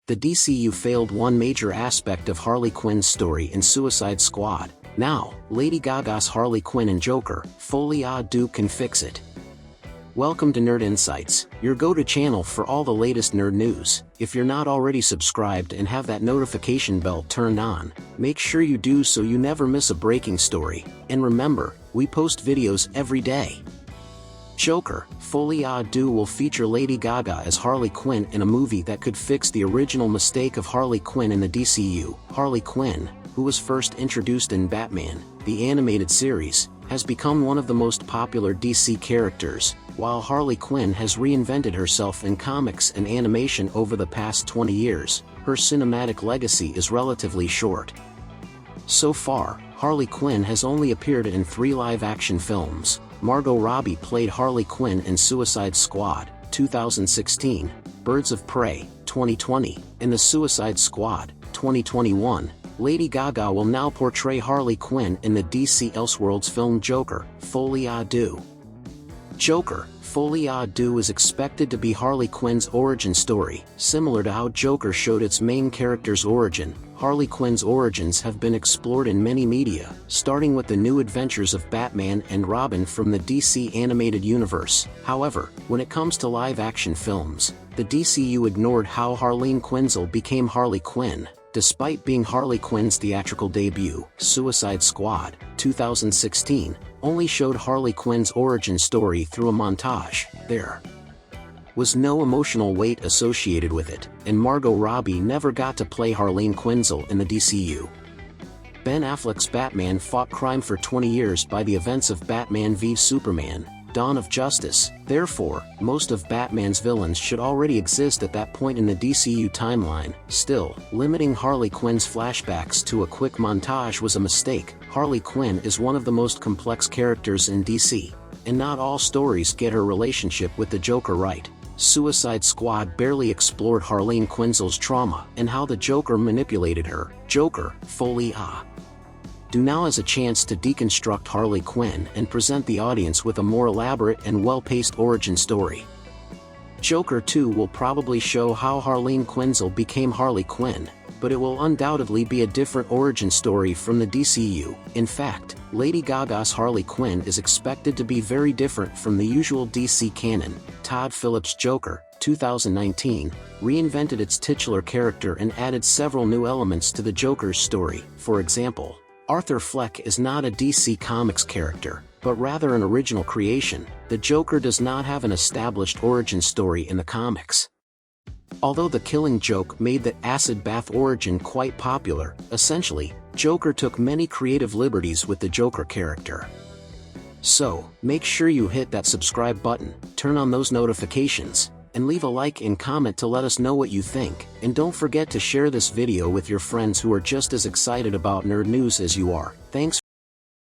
The DCU failed one major aspect of Harley Quinn's story in Suicide Squad. Now, Lady Gaga's Harley Quinn and Joker, Folie Deux can fix it. Welcome to Nerd Insights, your go-to channel for all the latest nerd news. If you're not already subscribed and have that notification bell turned on, make sure you do so you never miss a breaking story. And remember, we post videos every day. Joker, Folie Deux will feature Lady Gaga as Harley Quinn in a movie that could fix the original mistake of Harley Quinn in the DCU. Harley Quinn, who was first introduced in Batman, the animated series, has become one of the most popular DC characters, while Harley Quinn has reinvented herself in comics and animation over the past 20 years. Her cinematic legacy is relatively short. So far, Harley Quinn has only appeared in 3 live-action films. Margot Robbie played Harley Quinn in Suicide Squad, 2016, Birds of Prey, 2020, and The Suicide Squad, 2021. Lady Gaga will now portray Harley Quinn in the DC Elseworlds film Joker, Folie Deux. Joker, Folie Deux is expected to be Harley Quinn's origin story. Similar to how Joker showed its main character's origin, Harley Quinn's origins have been explored in many media, starting with the new adventures of Batman and Robin from the DC animated universe. However, when it comes to live-action films, the DCU ignored how Harley Quinn became Harley Quinn. Despite being Harley Quinn's theatrical debut, Suicide Squad, 2016, only showed Harley Quinn's origin story through a montage. There was no emotional weight associated with it, and Margot Robbie never got to play Harley Quinn in the DCU. Ben Affleck's Batman fought crime for 20 years by the events of Batman v Superman, Dawn of Justice. Therefore, most of Batman's villains should already exist at that point in the DCU timeline. Still, limiting Harley Quinn's flashbacks to a quick montage was a mistake. Harley Quinn is one of the most complex characters in DC, and not all stories get her relationship with the Joker right. Suicide Squad barely explored Harley Quinn's trauma and how the Joker manipulated her. Joker, Folie Deux now has a chance to deconstruct Harley Quinn and present the audience with a more elaborate and well-paced origin story. Joker 2 will probably show how Harley Quinn became Harley Quinn, but it will undoubtedly be a different origin story from the DCU. In fact, Lady Gaga's Harley Quinn is expected to be very different from the usual DC canon. Todd Phillips' Joker, 2019, reinvented its titular character and added several new elements to the Joker's story. For example, Arthur Fleck is not a DC Comics character, but rather an original creation. The Joker does not have an established origin story in the comics. Although The Killing Joke made the acid bath origin quite popular, essentially, Joker took many creative liberties with the Joker character. So, make sure you hit that subscribe button, turn on those notifications, and leave a like and comment to let us know what you think. And don't forget to share this video with your friends who are just as excited about nerd news as you are. Thanks